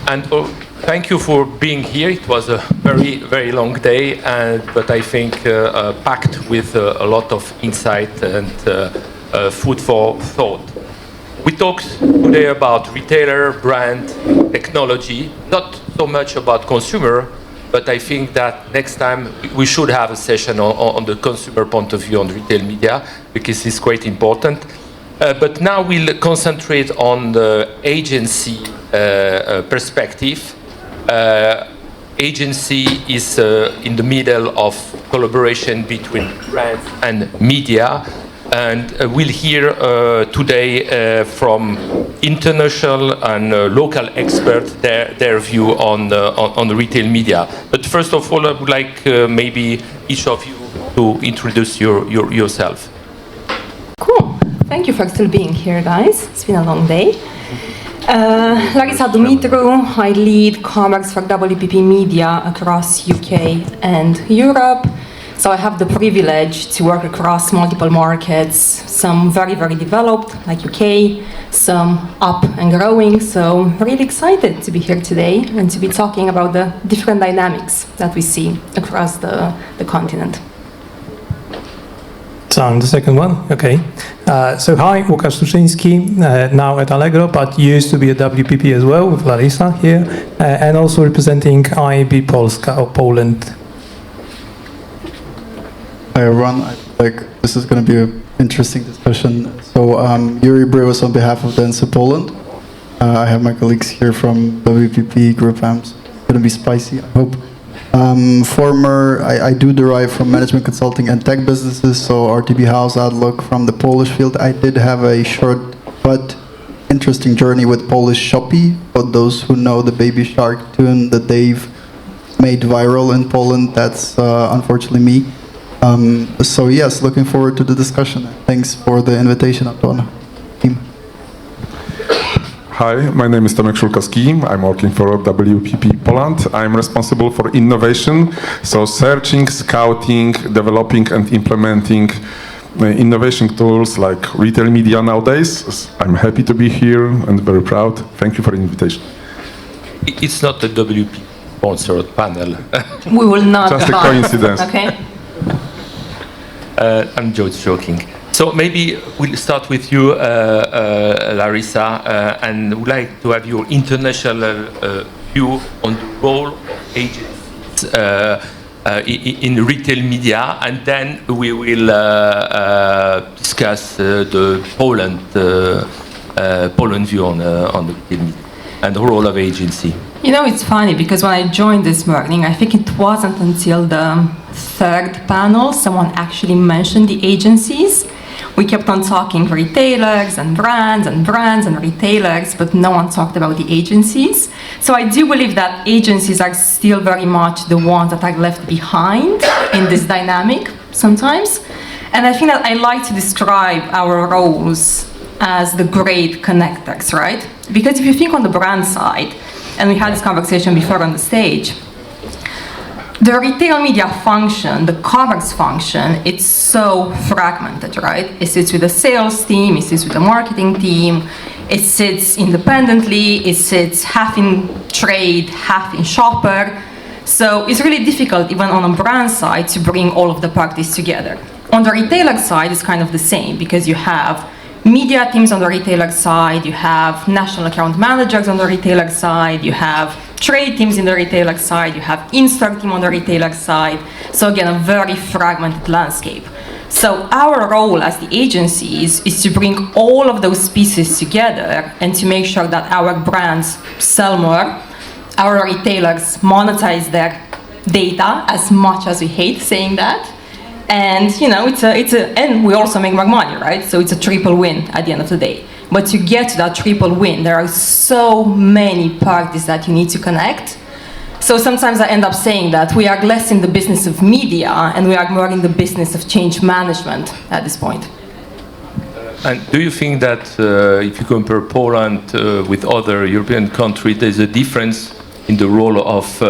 And thank you for being here. It was a very, very long day, but I think packed with a lot of insight and food for thought. We talked today about retailer, brand, technology, not so much about consumer, but I think that next time we should have a session on the consumer point of view on retail media, because it's quite important. But now we'll concentrate on the agency perspective. Agency is in the middle of collaboration between brands and media. And we'll hear today from international and local experts their view on the retail media. But first of all, I would like maybe each of you to introduce yourself. Cool. Thank you for still being here, guys. It's been a long day. Larisa, Dumitru. I lead commerce for WPP Media across UK and Europe. So I have the privilege to work across multiple markets, some very, very developed, like UK, some up and growing. So really excited to be here today and to be talking about the different dynamics that we see across the continent. So I'm the second one, okay. So hi, Łukasz Sztuczyński, now at Allegro, but used to be at WPP as well with Larisa here, and also representing WPP Polska or Poland. Hi everyone, I feel like this is going to be an interesting discussion. So Yuriy, Bryvus on behalf of dentsu Poland. I have my colleagues here from WPP Group AMS. It's going to be spicy, I hope. I do derive from management consulting and tech businesses, so RTB House, Outlook from the Polish field. I did have a short but interesting journey with Polish Shopee, for those who know the Baby Shark tune that they've made viral in Poland. That's unfortunately me. So yes, looking forward to the discussion. Thanks for the invitation, Antoine. Team. Hi, my name is Tomasz Szulkowski. I'm working for WPP Poland. I'm responsible for innovation, so searching, scouting, developing and implementing innovation tools like retail media nowadays. I'm happy to be here and very proud. Thank you for the invitation. It's not a WPP sponsored panel. We will not. Just a coincidence. Okay. I'm just joking. So maybe we'll start with you, Larisa, and would like to have your international view on the role of agencies in retail media, and then we will discuss the Poland view on the retail media and the role of agency. You know, it's funny because when I joined this morning, I think it wasn't until the third panel someone actually mentioned the agencies. We kept on talking retailers and brands and brands and retailers, but no one talked about the agencies. So I do believe that agencies are still very much the ones that are left behind in this dynamic sometimes. And I think that I like to describe our roles as the great connectors, right? Because if you think on the brand side, and we had this conversation before on the stage, the retail media function, the commerce function, it's so fragmented, right? It sits with the sales team, it sits with the marketing team, it sits independently, it sits half in trade, half in shopper. So it's really difficult, even on a brand side, to bring all of the parties together. On the retailer side, it's kind of the same, because you have media teams on the retailer side, you have national account managers on the retailer side, you have trade teams in the retailer side, you have in-store team on the retailer side. So again, a very fragmented landscape. So our role as the agencies is to bring all of those pieces together and to make sure that our brands sell more, our retailers monetize their data, as much as we hate saying that. And you know, and we also make more money, right? So it's a triple win at the end of the day. But to get to that triple win, there are so many parties that you need to connect. So sometimes I end up saying that we are less in the business of media and we are more in the business of change management at this point. And do you think that if you compare Poland with other European countries, there's a difference in the role of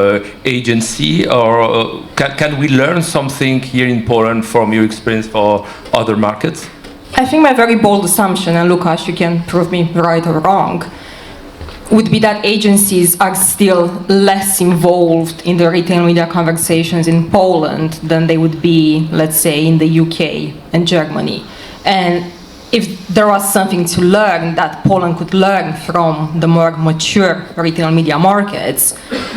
agency, or can we learn something here in Poland from your experience for other markets? I think my very bold assumption, and Łukasz, you can prove me right or wrong, would be that agencies are still less involved in the retail media conversations in Poland than they would be, let's say, in the UK and Germany. And if there was something to learn that Poland could learn from the more mature retail media markets,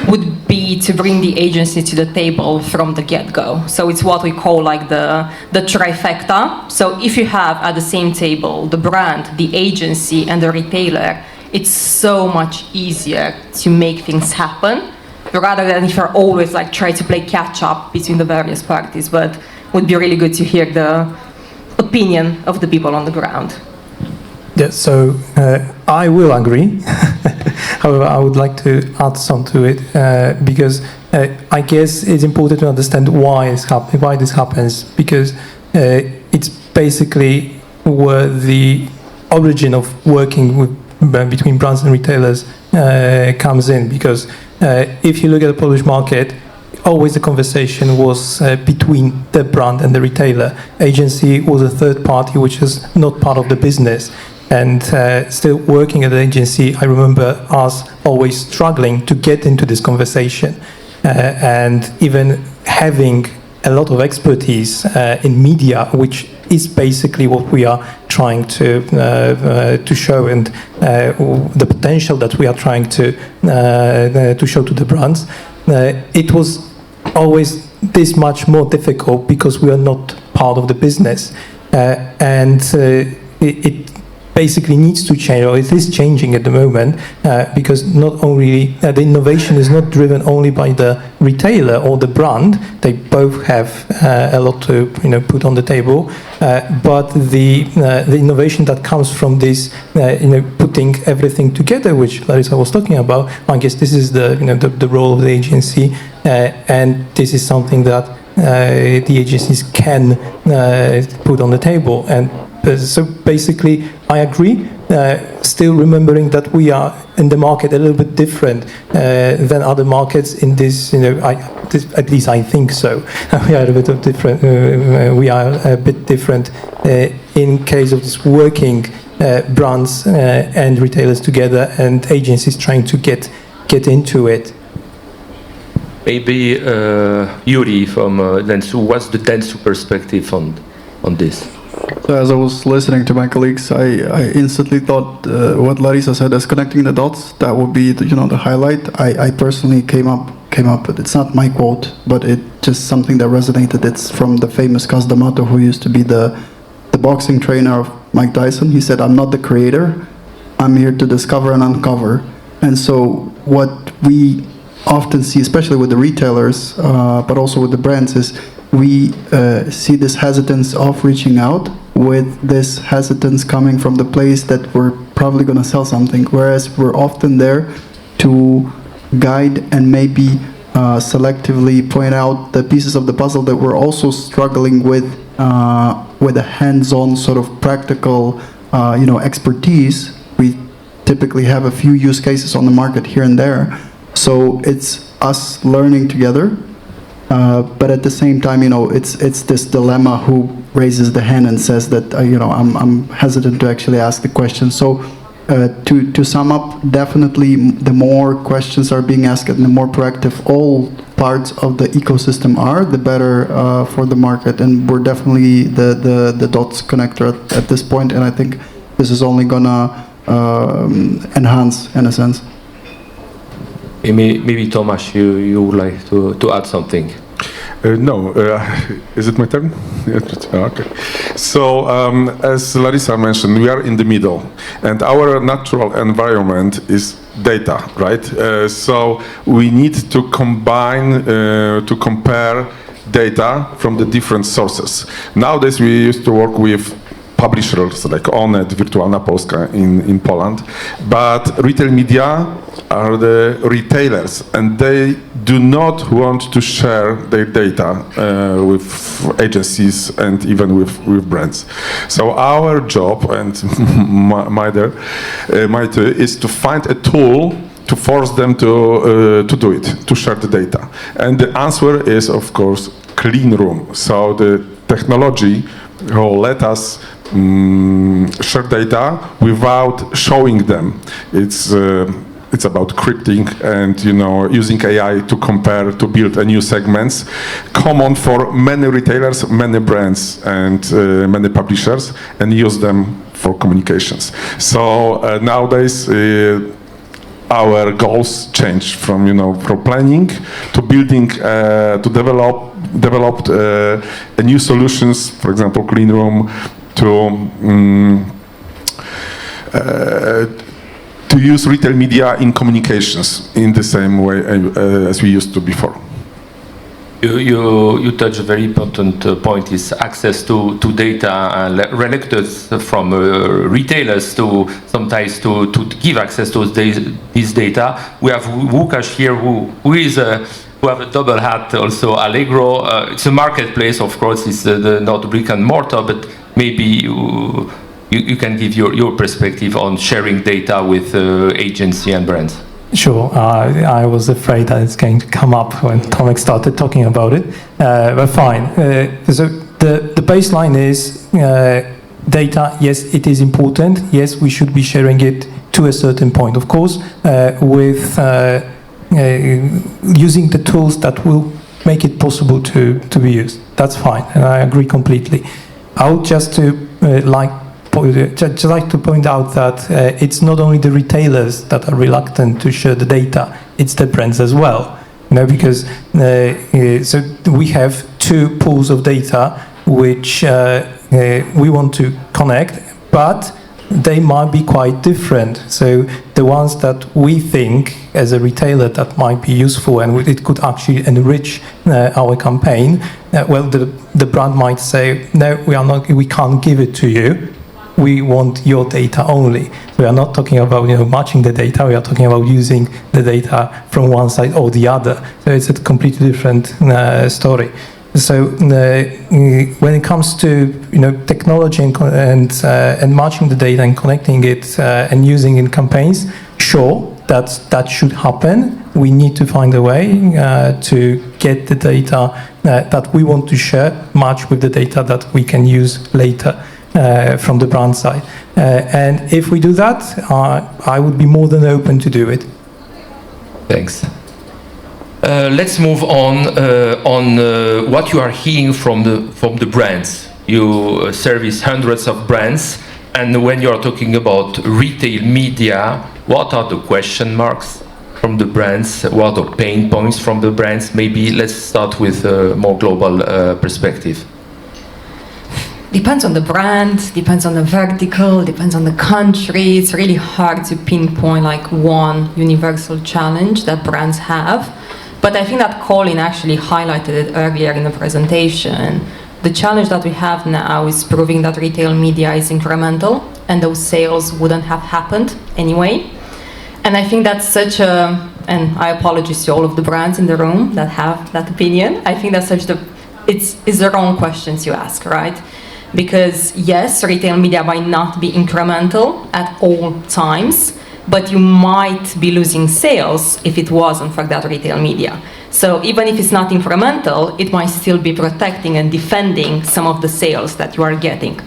would be to bring the agency to the table from the get-go. So it's what we call like the trifecta. So if you have at the same table the brand, the agency, and the retailer, it's so much easier to make things happen, rather than if you're always like try to play catch up between the various parties. But it would be really good to hear the opinion of the people on the ground. Yeah, so I will agree. However, I would like to add some to it because I guess it's important to understand why this happens, because it's basically where the origin of working with between brands and retailers comes in, because if you look at the Polish market, always the conversation was between the brand and the retailer. Agency was a third party which is not part of the business. And still working at the agency, I remember us always struggling to get into this conversation and even having a lot of expertise in media, which is basically what we are trying to show, and the potential that we are trying to show to the brands. It was always this much more difficult because we are not part of the business, and it basically needs to change, or it is changing at the moment, because not only the innovation is not driven only by the retailer or the brand. They both have a lot to put on the table, but the innovation that comes from this putting everything together, which Larisa was talking about, I guess this is the role of the agency, and this is something that the agencies can put on the table. And so basically, I agree, still remembering that we are in the market a little bit different than other markets in this, at least I think so. We are a bit of different, we are a bit different in case of this working brands and retailers together and agencies trying to get into it. Maybe Yuriy from dentsu, what's the dentsu perspective on this? So as I was listening to my colleagues, I instantly thought what Larisa said as connecting the dots, that would be the highlight. I personally came up with, it's not my quote, but it's just something that resonated. It's from the famous Cus D'Amato, who used to be the boxing trainer of Mike Tyson. He said, "I'm not the creator, I'm here to discover and uncover." And so what we often see, especially with the retailers, but also with the brands, is we see this hesitance of reaching out, with this hesitance coming from the place that we're probably going to sell something, whereas we're often there to guide and maybe selectively point out the pieces of the puzzle that we're also struggling with a hands-on sort of practical expertise. We typically have a few use cases on the market here and there, so it's us learning together. But at the same time, it's this dilemma: who raises the hand and says that I'm hesitant to actually ask the question. So to sum up, definitely the more questions are being asked and the more proactive all parts of the ecosystem are, the better for the market. And we're definitely the dots connector at this point. And I think this is only gonna enhance in a sense. Maybe Tomasz, you would like to add something? No, is it my turn? Okay. So, as Larisa mentioned, we are in the middle, and our natural environment is data, right? So we need to combine, to compare data from the different sources. Nowadays, we used to work with publishers like Onet, Wirtualna Polska in Poland, but retail media are the retailers, and they do not want to share their data with agencies and even with brands. So our job, and my is to find a tool to force them to do it, to share the data. And the answer is, of course, clean room. So the technology will let us share data without showing them. It's it's about crypting and using AI to compare, to build a new segments, common for many retailers, many brands, and many publishers, and use them for communications. So nowadays our goals change from from planning to building, to develop new solutions, for example, clean room, to use retail media in communications in the same way as we used to before. You touch a very important point, is access to data, reluctance from retailers to sometimes to give access to this data. We have Łukasz here who have a double hat, also Allegro. It's a marketplace, of course, it's not brick and mortar, but maybe you can give your perspective on sharing data with agency and brands. Sure, I was afraid that it's going to come up when Tomek started talking about it, but fine. So the baseline is data, yes, it is important. Yes, we should be sharing it to a certain point, of course, with using the tools that will make it possible to be used. That's fine, and I agree completely. I would just like to point out that it's not only the retailers that are reluctant to share the data, it's the brands as well. Because so we have two pools of data which we want to connect, but they might be quite different. So the ones that we think as a retailer that might be useful and it could actually enrich our campaign, well, the brand might say, no, we can't give it to you. We want your data only. We are not talking about matching the data. We are talking about using the data from one side or the other. So it's a completely different story. So when it comes to technology and matching the data and connecting it and using in campaigns, sure, that should happen. We need to find a way to get the data that we want to share match with the data that we can use later. From the brand side, and if we do that, I would be more than open to do it. Thanks. Let's move on what you are hearing from the brands. You service hundreds of brands, and when you are talking about retail media, what are the question marks from the brands? What are the pain points from the brands? Maybe let's start with a more global perspective. Depends on the brand, depends on the vertical, depends on the country. It's really hard to pinpoint like one universal challenge that brands have. But I think that Colin actually highlighted it earlier in the presentation. The challenge that we have now is proving that retail media is incremental and those sales wouldn't have happened anyway. And I think that's such a, and I apologize to all of the brands in the room that have that opinion. I think that's it's the wrong questions you ask, right? Because yes, retail media might not be incremental at all times, but you might be losing sales if it wasn't for that retail media. So even if it's not incremental, it might still be protecting and defending some of the sales that you are getting.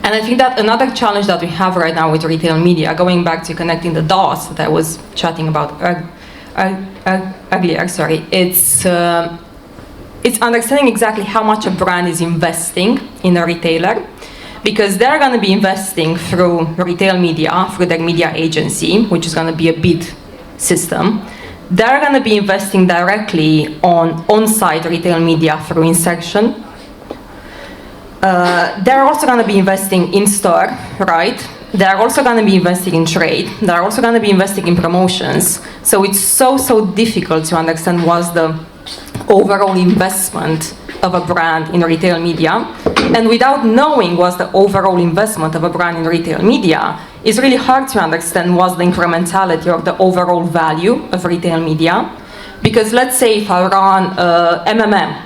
And I think that another challenge that we have right now with retail media, going back to connecting the dots that I was chatting about earlier, it's understanding exactly how much a brand is investing in a retailer, because they're going to be investing through retail media, through their media agency, which is going to be a bid system. They're going to be investing directly on on-site retail media through insertion. They're also going to be investing in store, right? They're also going to be investing in trade. They're also going to be investing in promotions. So it's so difficult to understand what's the overall investment of a brand in retail media. And without knowing what's the overall investment of a brand in retail media, it's really hard to understand what's the incrementality or the overall value of retail media. Because let's say if I run MMM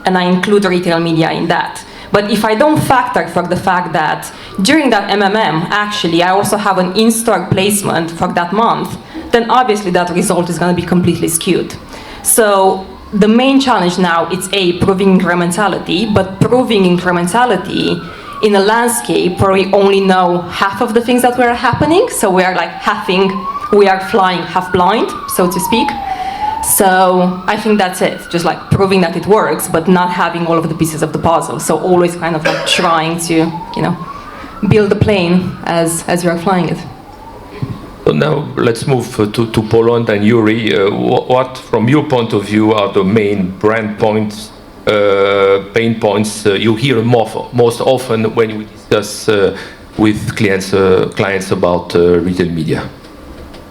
and I include retail media in that, but if I don't factor for the fact that during that MMM, actually, I also have an in-store placement for that month, then obviously that result is going to be completely skewed. So the main challenge now is proving incrementality, but proving incrementality in a landscape where we only know half of the things that were happening. So we are like halving we are flying half blind, so to speak. So I think that's it, just like proving that it works, but not having all of the pieces of the puzzle. So always kind of like trying to, you know, build the plane as you are flying it. So now let's move to Poland and Yuriy. What, from your point of view, are the main brand points, pain points you hear most often when we discuss with clients about retail media?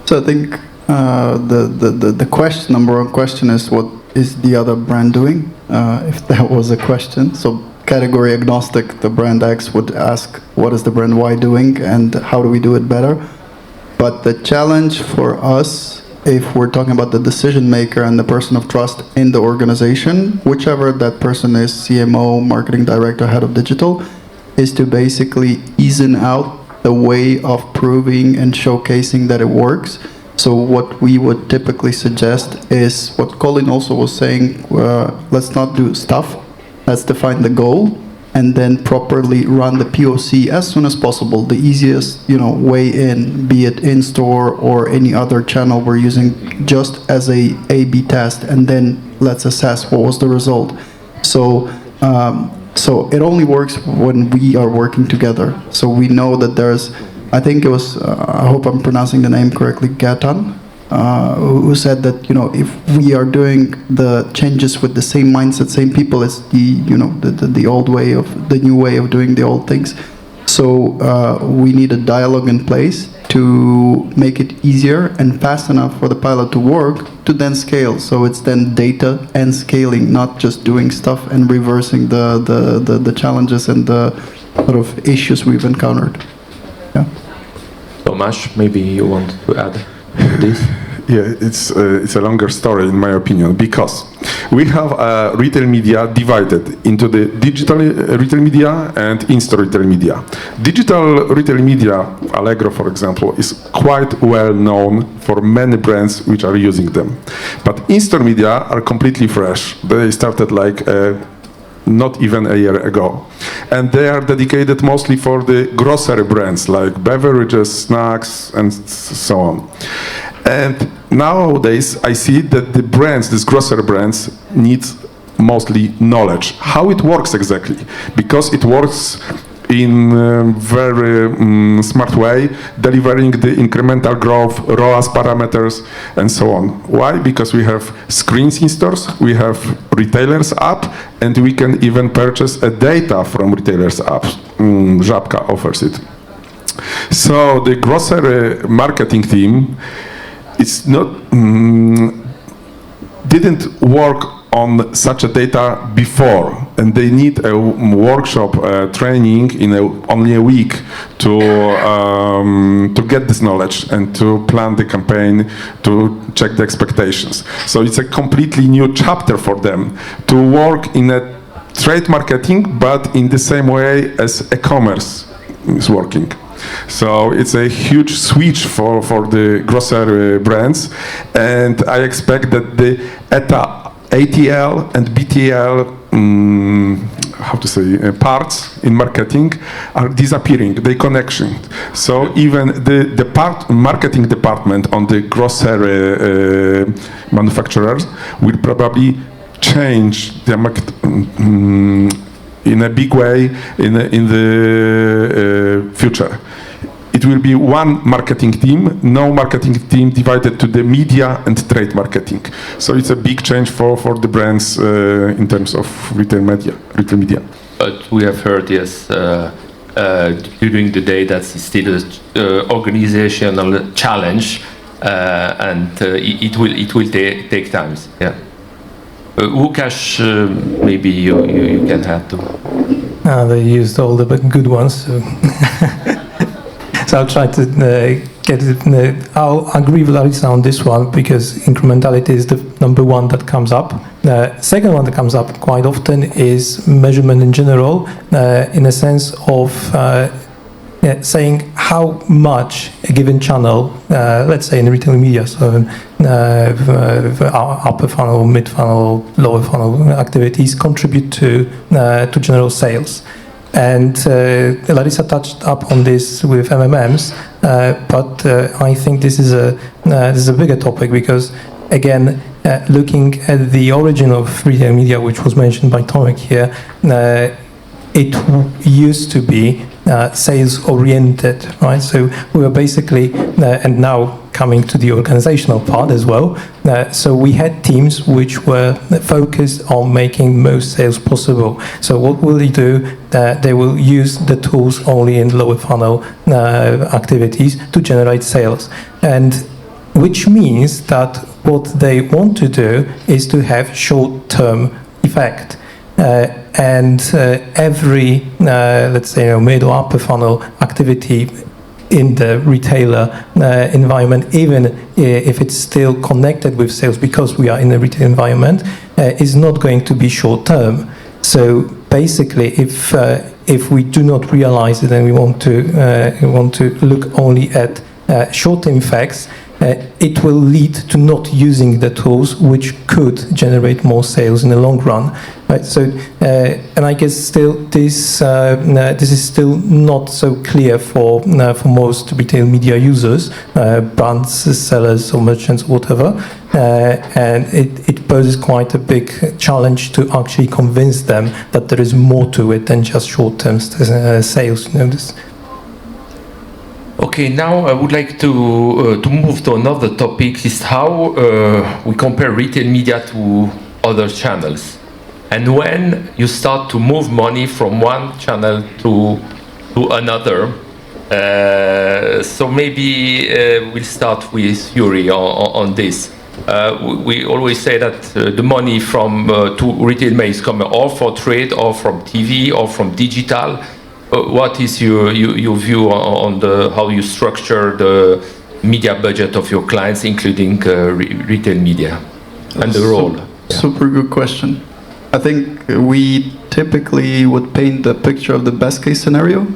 So I think the question, number one question is, what is the other brand doing? If that was a question. So category agnostic, the brand X would ask, what is the brand Y doing and how do we do it better? But the challenge for us, if we're talking about the decision maker and the person of trust in the organization, whichever that person is, CMO, marketing director, head of digital, is to basically ease out the way of proving and showcasing that it works. So what we would typically suggest is what Colin also was saying, let's not do stuff, let's define the goal and then properly run the POC as soon as possible. The easiest, you know, way in, be it in store or any other channel we're using, just as a A/B test, and then let's assess what was the result. So so it only works when we are working together. So we know that there's, I think it was, I hope I'm pronouncing the name correctly, Gatan, who said that, you know, if we are doing the changes with the same mindset, same people, as the, you know, the old way of, the new way of doing the old things. So we need a dialogue in place to make it easier and fast enough for the pilot to work, to then scale. So it's then data and scaling, not just doing stuff and reversing the challenges and the sort of issues we've encountered. Yeah. Tomasz, maybe you want to add to this? Yeah, it's a longer story in my opinion, because we have retail media divided into the digital retail media and in-store retail media. Digital retail media, Allegro for example, is quite well known for many brands which are using them. But in-store media are completely fresh. They started like not even a year ago. And they are dedicated mostly for the grocery brands like beverages, snacks, and so on. And nowadays, I see that the brands, these grocery brands, need mostly knowledge. How it works exactly? Because it works in a very smart way, delivering the incremental growth, ROAS parameters, and so on. Why? Because we have screens in stores, we have retailers app, and we can even purchase a data from retailers apps. Żabka offers it. So the grocery marketing team, it's not didn't work on such a data before, and they need a workshop training in only a week to get this knowledge and to plan the campaign, to check the expectations. So it's a completely new chapter for them to work in a trade marketing, but in the same way as e-commerce is working. So it's a huge switch for the grocery brands, and I expect that the ATL and BTL how to say parts in marketing are disappearing, the connection. So even the marketing department on the grocery manufacturers will probably change the market in a big way in the future. It will be one marketing team, no marketing team divided to the media and trade marketing. So it's a big change for the brands in terms of retail media. But we have heard, yes, during the day that's still an organizational challenge, and it will take time. Yeah. Łukasz, maybe you can add to. They used all the good ones. So I'll try to get it. I'll agree with Larisa on this one because incrementality is the number one that comes up. Second one that comes up quite often is measurement in general, in a sense of saying how much a given channel, let's say in retail media, so upper funnel, mid funnel, lower funnel activities contribute to general sales. And Larisa touched up on this with MMMs, but I think this is a bigger topic because, again, looking at the origin of retail media, which was mentioned by Tomek here, it used to be sales-oriented, right? So we were basically, and now coming to the organizational part as well, so we had teams which were focused on making most sales possible. So what will they do? They will use the tools only in lower funnel activities to generate sales. And which means that what they want to do is to have short-term effect. And every, let's say, mid or upper funnel activity in the retailer environment, even if it's still connected with sales because we are in a retail environment, is not going to be short-term. So basically, if we do not realize it and we want to look only at short-term effects, it will lead to not using the tools which could generate more sales in the long run, right? So, and I guess still this is still not so clear for most retail media users, brands, sellers, or merchants, whatever, and it poses quite a big challenge to actually convince them that there is more to it than just short-term sales. Okay, now I would like to move to another topic, is how we compare retail media to other channels. And when you start to move money from one channel to another. So maybe we'll start with Yuriy on this. We always say that the money from to retail may come or for trade or from TV or from digital. What is your view on how you structure the media budget of your clients, including retail media, and the role? Super good question. I think we typically would paint the picture of the best case scenario,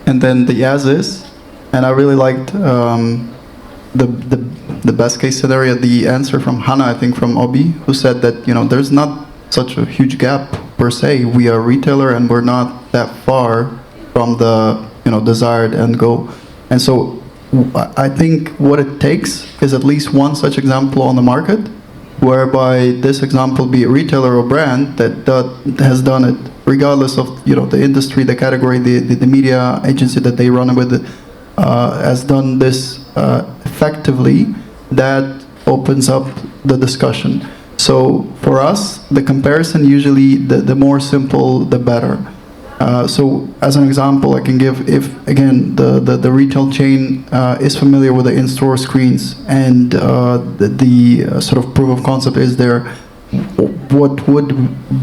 and then the as is. And I really liked the best case scenario, the answer from Hannah, I think from Obi, who said that there's not such a huge gap per se. We are a retailer, and we're not that far from the desired end goal. And so I think what it takes is at least one such example on the market, whereby this example, be a retailer or brand that has done it, regardless of the industry, the category, the media agency that they run with, has done this effectively. That opens up the discussion. So for us, the comparison usually the more simple, the better. So as an example, I can give, if again the retail chain is familiar with the in-store screens, and the sort of proof of concept is there, what would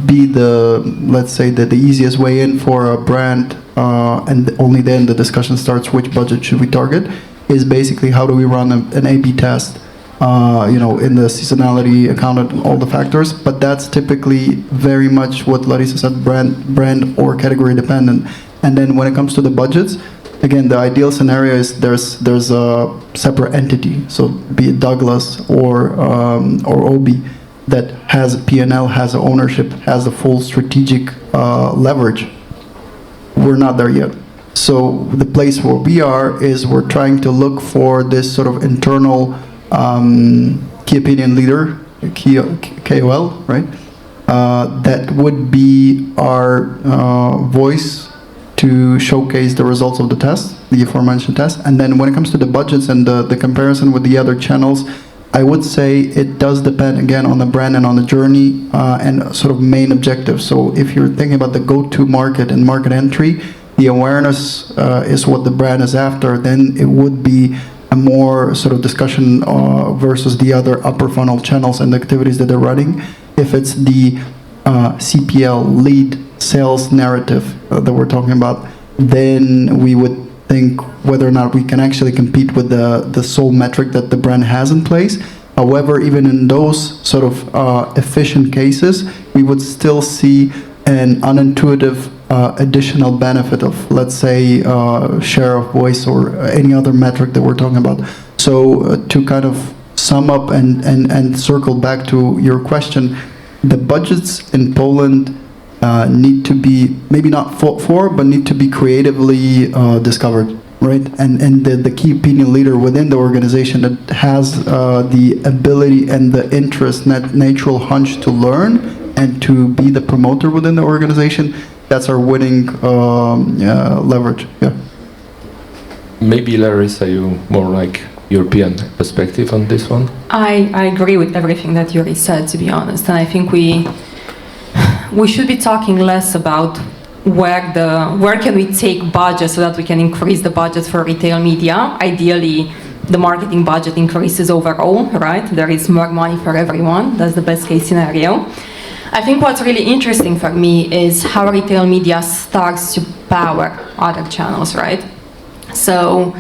be let's say the easiest way in for a brand, and only then the discussion starts, which budget should we target, is basically how do we run an A/B test, in the seasonality, accounted all the factors, but that's typically very much what Larisa said, brand or category dependent. And then when it comes to the budgets, again, the ideal scenario is there's a separate entity, so be it Douglas or Obi, that has a P&L, has ownership, has a full strategic leverage. We're not there yet. So the place where we are is we're trying to look for this sort of internal key opinion leader, KOL, right? That would be our voice to showcase the results of the test, the aforementioned test. And then when it comes to the budgets and the comparison with the other channels, I would say it does depend again on the brand and on the journey and sort of main objective. So if you're thinking about the go-to market and market entry, the awareness is what the brand is after, then it would be a more sort of discussion versus the other upper funnel channels and activities that they're running. If it's the CPL lead sales narrative that we're talking about, then we would think whether or not we can actually compete with the sole metric that the brand has in place. However, even in those sort of efficient cases, we would still see an unintuitive additional benefit of, let's say, share of voice or any other metric that we're talking about. So to kind of sum up and circle back to your question, the budgets in Poland need to be maybe not fought for, but need to be creatively discovered, right? And the key opinion leader within the organization that has the ability and the interest, natural hunch to learn and to be the promoter within the organization, that's our winning leverage. Yeah. Maybe Larisa, you more like European perspective on this one? I agree with everything that Yuriy said, to be honest, and I think we should be talking less about where can we take budget so that we can increase the budget for retail media. Ideally, the marketing budget increases overall, right? There is more money for everyone. That's the best case scenario. I think what's really interesting for me is how retail media starts to power other channels, right? So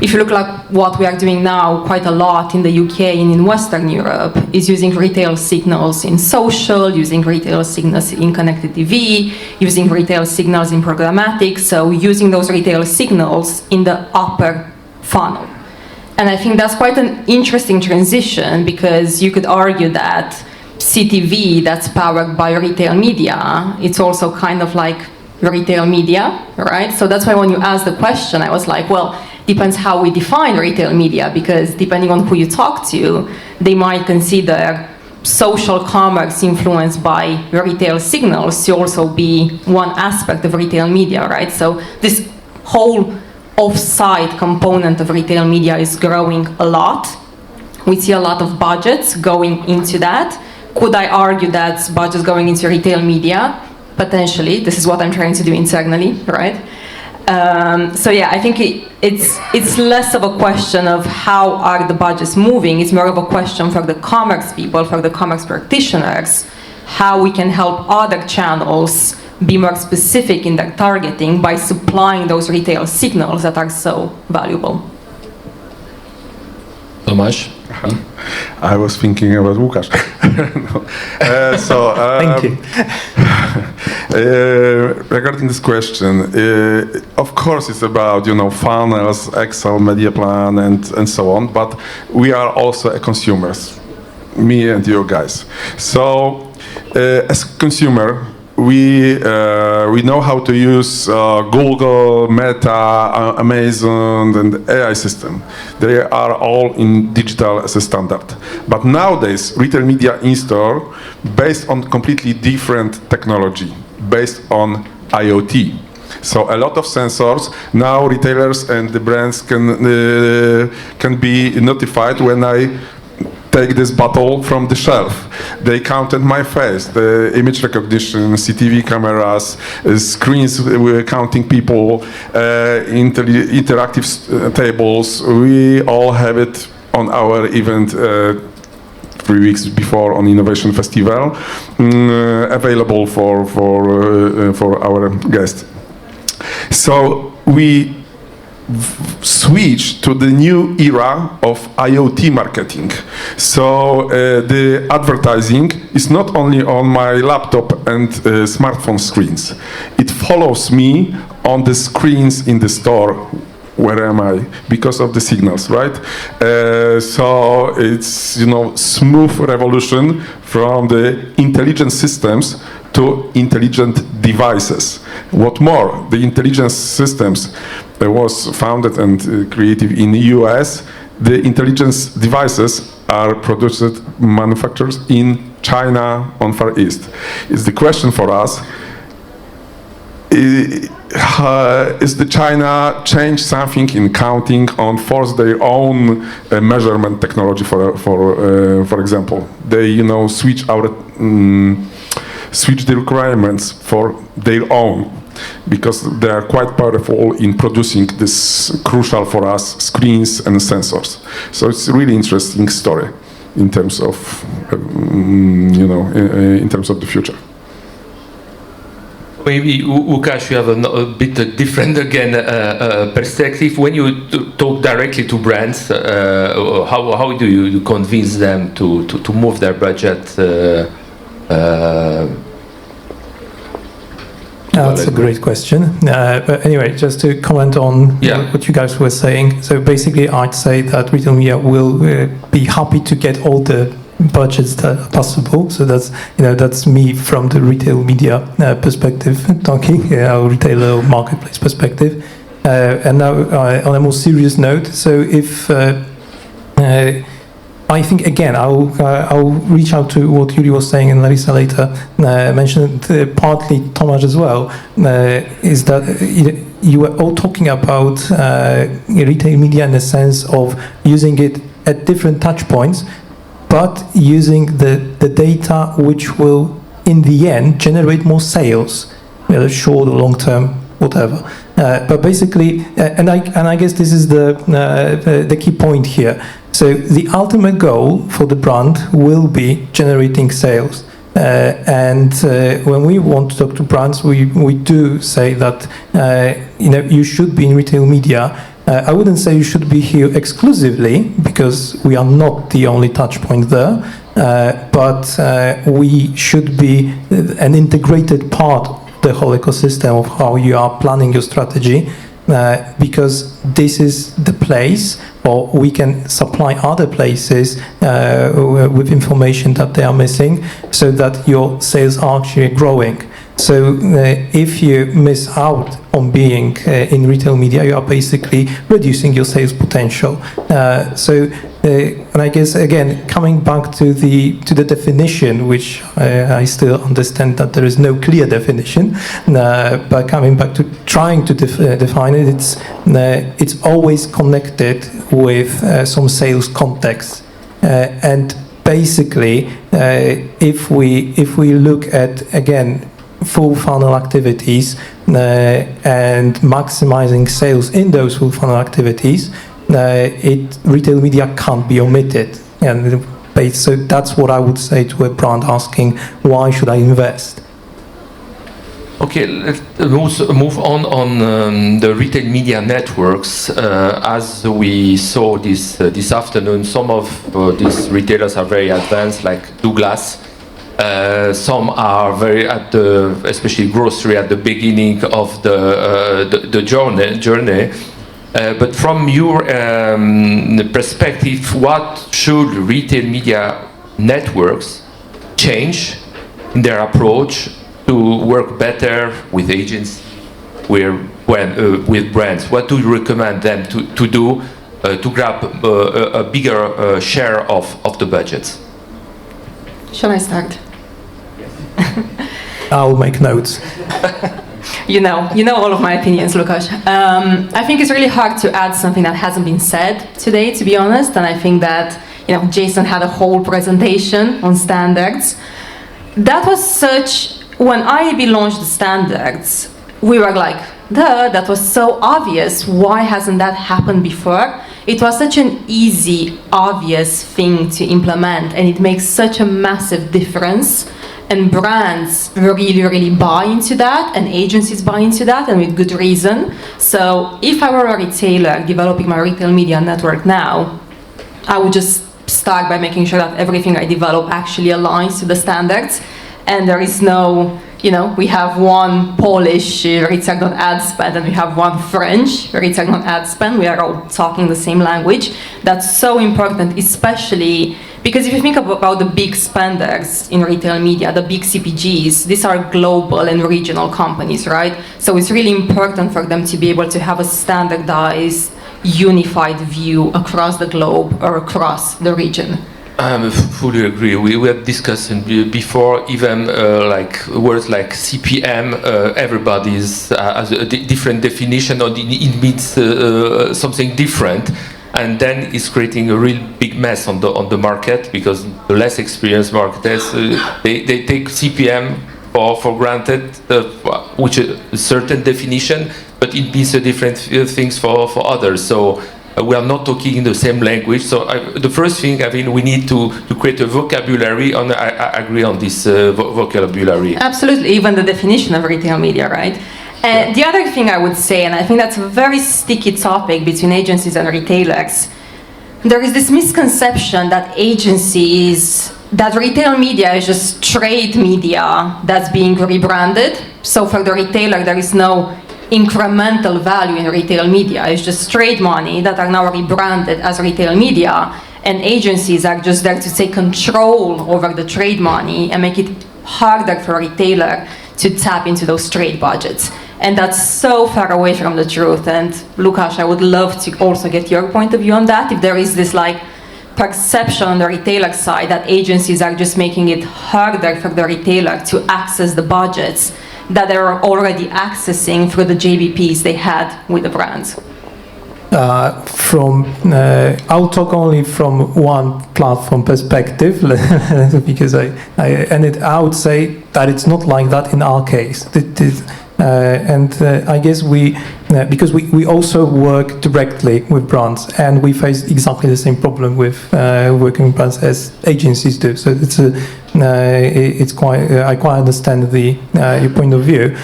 if you look like what we are doing now quite a lot in the UK and in Western Europe is using retail signals in social, using retail signals in connected TV, using retail signals in programmatic, so using those retail signals in the upper funnel. And I think that's quite an interesting transition because you could argue that CTV that's powered by retail media, it's also kind of like retail media, right? So that's why when you asked the question, I was like, well, depends how we define retail media, because depending on who you talk to, they might consider social commerce influenced by retail signals to also be one aspect of retail media, right? So this whole off-site component of retail media is growing a lot. We see a lot of budgets going into that. Could I argue that budgets going into retail media? Potentially. This is what I'm trying to do internally, right? So yeah, I think it's less of a question of how are the budgets moving. It's more of a question for the commerce people, for the commerce practitioners, how we can help other channels be more specific in their targeting by supplying those retail signals that are so valuable. Tomasz? I was thinking about Łukasz. No. Thank you. Regarding this question, of course it's about funnels, Excel, media plan, and so on. But we are also consumers, me and you guys. So as a consumer, we know how to use Google, Meta, Amazon, and AI system. They are all in digital as a standard. But nowadays, retail media in-store based on completely different technology, based on IoT. So a lot of sensors. Now retailers and the brands can be notified when I take this bottle from the shelf. They counted my face, the image recognition, CCTV cameras, screens counting people, interactive tables. We all have it on our event 3 weeks before on Innovation Festival, available for our guests. So we switch to the new era of IoT marketing. So the advertising is not only on my laptop and smartphone screens. It follows me on the screens in the store. Where am I? Because of the signals, right? So it's smooth revolution from the intelligent systems to intelligent devices. What more, the intelligence systems was founded and created in the US. The intelligence devices are produced, manufactured in China on Far East. It's the question for us, is the China change something in counting on force their own measurement technology, for example? They switch the requirements for their own, because they are quite powerful in producing this crucial for us screens and sensors. So it's a really interesting story in terms of in terms of the future. Maybe Łukasz, you have a bit different again perspective. When you talk directly to brands, how do you convince them to move their budget? That's a great question. But anyway, just to comment on what you guys were saying. So basically, I'd say that retail media will be happy to get all the budgets that are possible. So that's me from the retail media perspective talking, retailer marketplace perspective. And now on a more serious note, so if I think again I'll reach out to what Yuriy was saying and Larisa later mentioned partly Tomasz as well, is that you were all talking about retail media in the sense of using it at different touch points, but using the data which will in the end generate more sales, short or long term, whatever. But basically, and I guess this is the key point here. So the ultimate goal for the brand will be generating sales. And when we want to talk to brands, we do say that you should be in retail media. I wouldn't say you should be here exclusively because we are not the only touch point there, but we should be an integrated part of the whole ecosystem of how you are planning your strategy, because this is the place, or we can supply other places with information that they are missing so that your sales are actually growing. So if you miss out on being in retail media, you are basically reducing your sales potential. And I guess again, coming back to the definition, which I still understand that there is no clear definition, but coming back to trying to define it, it's always connected with some sales context, and basically, if we look at again full funnel activities and maximizing sales in those full funnel activities, retail media can't be omitted. And so that's what I would say to a brand asking, why should I invest? Okay, let's move on the retail media networks. As we saw this afternoon, some of these retailers are very advanced, like Douglas. Some are very especially grocery, at the beginning of the journey. But from your perspective, what should retail media networks change in their approach to work better with agents, with brands? What do you recommend them to do to grab a bigger share of the budgets? Shall I start? I'll make notes. You know all of my opinions, Łukasz. I think it's really hard to add something that hasn't been said today, to be honest. And I think that Jason had a whole presentation on standards. That was when IAB launched the standards, we were like, duh, that was so obvious. Why hasn't that happened before? It was such an easy, obvious thing to implement, and it makes such a massive difference. And brands really, really buy into that, and agencies buy into that, and with good reason. So if I were a retailer developing my retail media network now, I would just start by making sure that everything I develop actually aligns to the standards. And there is no, we have one Polish return on ad spend, and we have one French return on ad spend. We are all talking the same language. That's so important, especially because if you think about the big spenders in retail media, the big CPGs, these are global and regional companies, right? So it's really important for them to be able to have a standardized, unified view across the globe or across the region. I fully agree. We were discussing before, even like words like CPM, everybody's has a different definition, or it means something different. And then it's creating a real big mess on the market, because the less experienced marketers they take CPM for granted, which is a certain definition, but it means different things for others. So we are not talking in the same language. So the first thing, I mean, we need to create a vocabulary. I agree on this vocabulary. Absolutely, even the definition of retail media, right? And the other thing I would say, and I think that's a very sticky topic between agencies and retailers, there is this misconception that retail media is just trade media that's being rebranded. So for the retailer, there is no incremental value in retail media. It's just trade money that are now rebranded as retail media. and agencies are just there to take control over the trade money and make it harder for a retailer to tap into those trade budgets. And that's so far away from the truth. And Łukasz, I would love to also get your point of view on that. If there is this like perception on the retailer side that agencies are just making it harder for the retailer to access the budgets that they're already accessing through the JBPs they had with the brands. I'll talk only from one platform perspective because I would say that it's not like that in our case. I guess because we also work directly with brands and we face exactly the same problem with working with brands as agencies do. So it's quite I quite understand your point of view.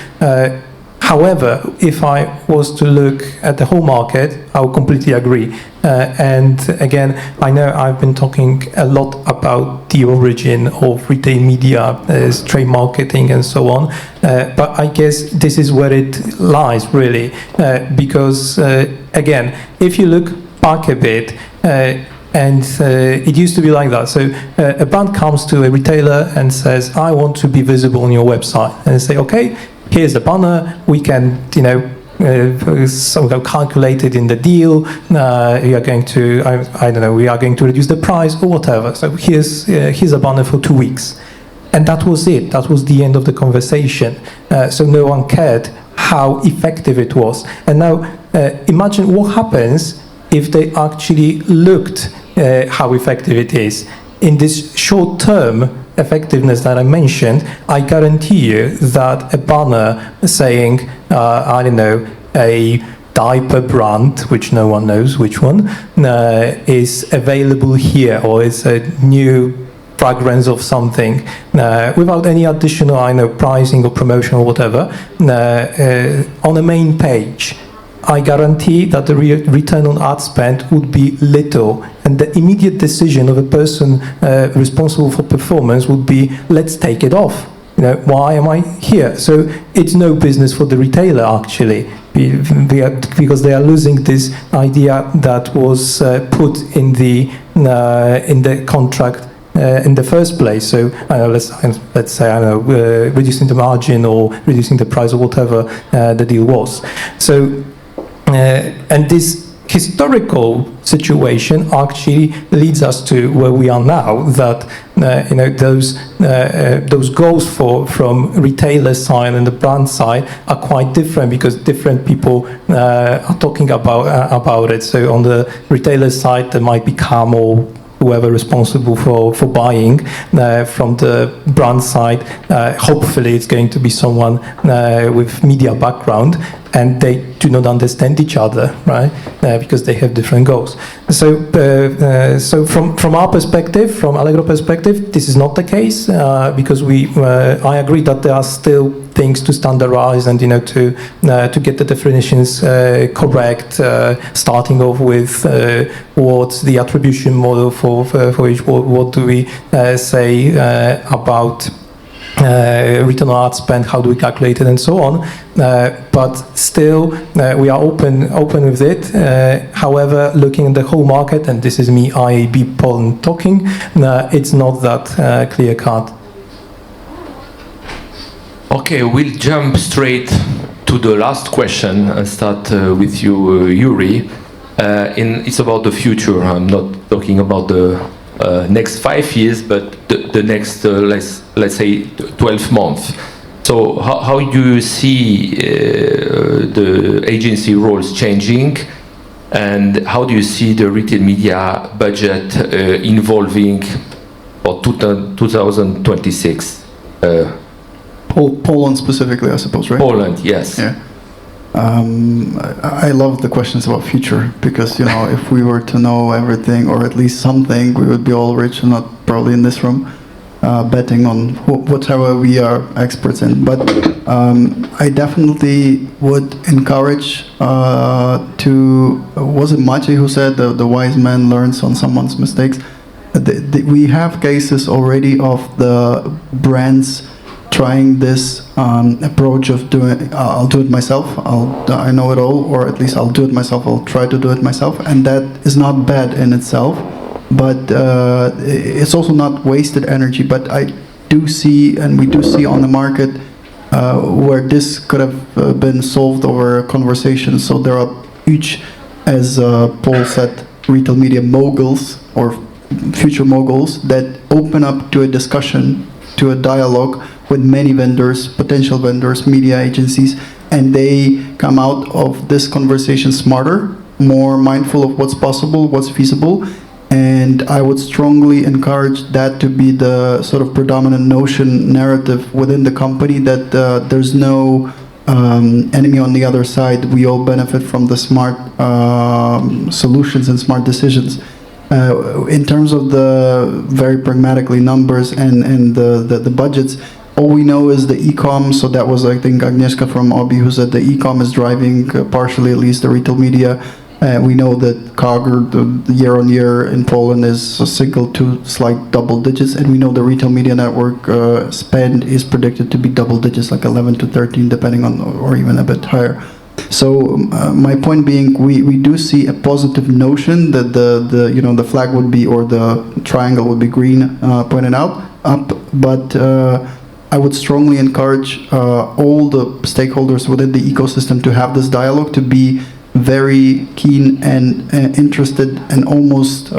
However, if I was to look at the whole market, I would completely agree. And again, I know I've been talking a lot about the origin of retail media, trade marketing and so on. But I guess this is where it lies really. Because again, if you look back a bit, and it used to be like that. So a brand comes to a retailer and says, I want to be visible on your website. And they say, okay, here's the banner, we can, somehow calculate it in the deal, we are going to, I don't know, we are going to reduce the price or whatever. So here's a banner for 2 weeks. And that was it, that was the end of the conversation. So no one cared how effective it was. And now imagine what happens if they actually looked how effective it is. In this short term effectiveness that I mentioned, I guarantee you that a banner saying, I don't know, a diaper brand, which no one knows which one, is available here, or is a new fragrance of something, without any additional, pricing or promotion or whatever, on the main page. I guarantee that the return on ad spend would be little, and the immediate decision of a person responsible for performance would be, let's take it off. Why am I here? So it's no business for the retailer actually, because they are losing this idea that was put in the contract in the first place. So let's say reducing the margin or reducing the price or whatever the deal was. So. And this historical situation actually leads us to where we are now. That those goals from retailer side and the brand side are quite different, because different people are talking about it. So on the retailer side, there might be Cam or whoever responsible for buying. From the brand side, hopefully it's going to be someone with media background, and they do not understand each other, right? Because they have different goals. So from our perspective, from Allegro perspective, this is not the case, because I agree that there are still things to standardize and to get the definitions correct, starting off with what's the attribution model for each, what do we say about return on ad spend, how do we calculate it, and so on. But still, we are open with it. However, looking at the whole market, and this is me, IAB Poland talking, it's not that clear cut. Okay, we'll jump straight to the last question and start with you, Yuriy. It's about the future. I'm not talking about the next 5 years, but the next, let's say, 12 months. So how do you see the agency roles changing, and how do you see the retail media budget evolving for 2026? Poland specifically, I suppose, right? Poland, yes. Yeah. I love the questions about future, because if we were to know everything, or at least something, we would be all rich and not probably in this room betting on whatever we are experts in. But I definitely would encourage was it Maciej who said the wise man learns on someone's mistakes? We have cases already of the brands trying this approach of doing, I'll do it myself, I know it all, or at least I'll do it myself, I'll try to do it myself, and that is not bad in itself. but it's also not wasted energy. But I do see, and we do see on the market where this could have been solved over a conversation. So there are huge, as Paul said, retail media moguls or future moguls that open up to a discussion, to a dialogue with many vendors, potential vendors, media agencies, and they come out of this conversation smarter, more mindful of what's possible, what's feasible, and I would strongly encourage that to be the sort of predominant notion narrative within the company, that there's no enemy on the other side. We all benefit from the smart solutions and smart decisions. In terms of the very pragmatically numbers and the budgets, all we know is the e-com. So that was, I think, Agnieszka from Obi who said the e-com is driving partially at least the retail media. We know that CAGR, the year-on-year in Poland, is a single to slight double digits, and we know the retail media network spend is predicted to be double digits, like 11 to 13, depending on, or even a bit higher. So my point being, we do see a positive notion that the flag would be, or the triangle would be green, pointed out up, but I would strongly encourage all the stakeholders within the ecosystem to have this dialogue, to be very keen and interested and almost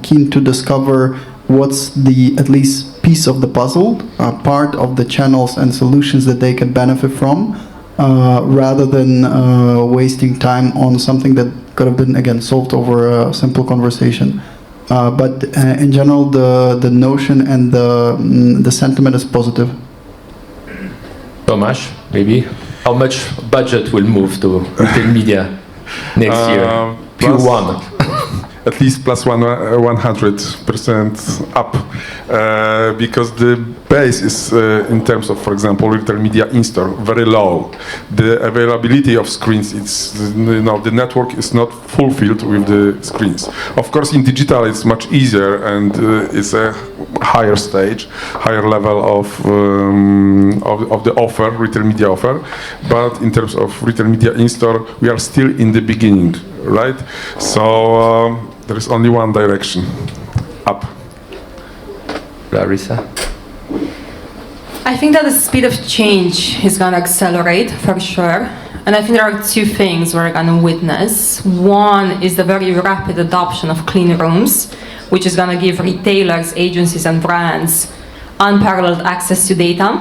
keen to discover what's the at least piece of the puzzle, part of the channels and solutions that they can benefit from, rather than wasting time on something that could have been, again, solved over a simple conversation. But in general, the notion and the sentiment is positive. Tomasz, maybe? How much budget will move to retail media next year? Q1. At least plus 100% up, because the base is, in terms of, for example, retail media in-store, very low. The availability of screens, the network is not fulfilled with the screens. Of course, in digital, it's much easier, and it's a higher stage, higher level of the offer, retail media offer. But in terms of retail media in-store, we are still in the beginning, right? So there is only one direction, up. Larisa? I think that the speed of change is going to accelerate for sure. And I think there are two things we're going to witness. One is the very rapid adoption of clean rooms, which is going to give retailers, agencies, and brands unparalleled access to data.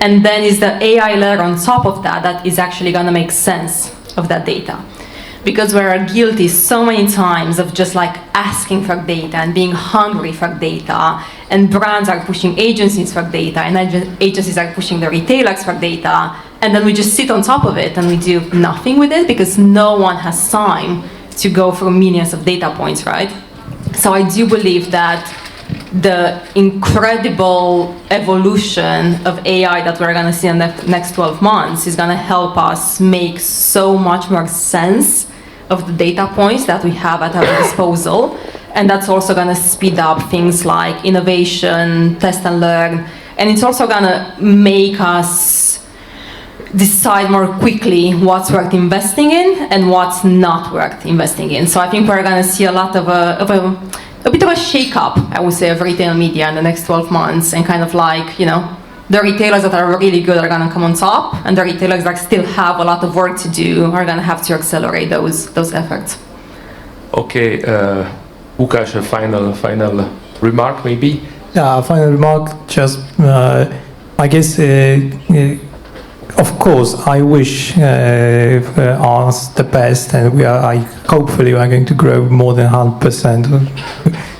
And then is the AI layer on top of that that is actually going to make sense of that data. Because we're guilty so many times of just like asking for data and being hungry for data, and brands are pushing agencies for data, and agencies are pushing the retailers for data, and then we just sit on top of it and we do nothing with it because no one has time to go through millions of data points, right? So I do believe that the incredible evolution of AI that we're going to see in the next 12 months is going to help us make so much more sense of the data points that we have at our disposal. And that's also going to speed up things like innovation, test and learn. And it's also going to make us decide more quickly what's worth investing in and what's not worth investing in. So I think we're going to see a lot of a bit of a shake-up, I would say, of retail media in the next 12 months, and kind of like, the retailers that are really good are going to come on top, and the retailers that still have a lot of work to do are going to have to accelerate those efforts. Okay, Łukasz, a final remark, maybe? Yeah, final remark, just, I guess, of course, I wish us the best, and hopefully we are going to grow more than 100%.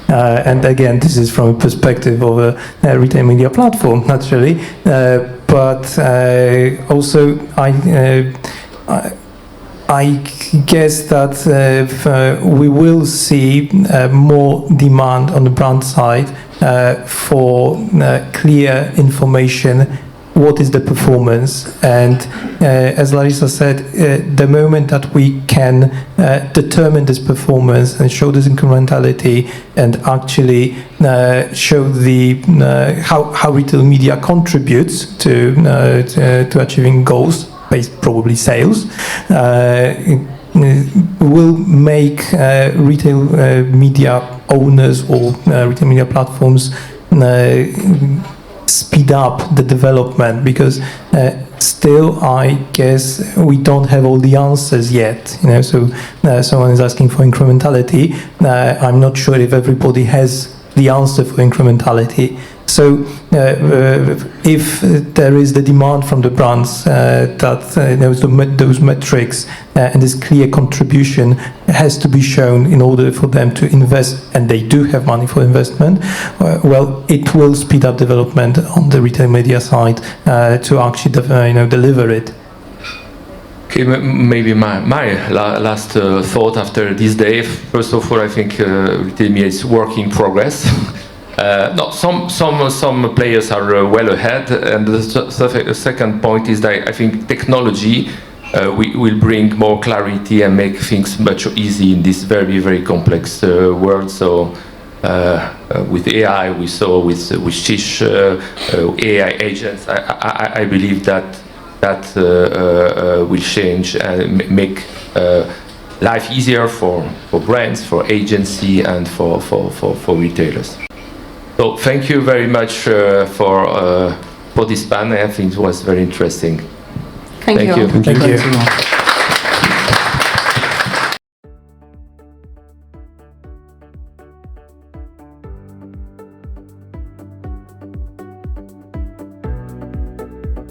And again, this is from a perspective of a retail media platform, naturally. But also, I guess that we will see more demand on the brand side for clear information. What is the performance? And as Larisa said, the moment that we can determine this performance and show this incrementality and actually show the how retail media contributes to achieving goals, based probably sales, will make retail media owners or retail media platforms speed up the development, because still, I guess we don't have all the answers yet. So someone is asking for incrementality. I'm not sure if everybody has the answer for incrementality. So if there is the demand from the brands that those metrics and this clear contribution has to be shown in order for them to invest, and they do have money for investment, well, it will speed up development on the retail media side to actually deliver it. Okay, maybe my last thought after this day. First of all, I think retail media is work in progress. No, some players are well ahead, and the second point is that I think technology will bring more clarity and make things much easy in this very, very complex world. So with AI, we saw with Shish AI agents, I believe that will change and make life easier for brands, for agency, and for retailers. So thank you very much for this panel. I think it was very interesting. Thank you. Thank you.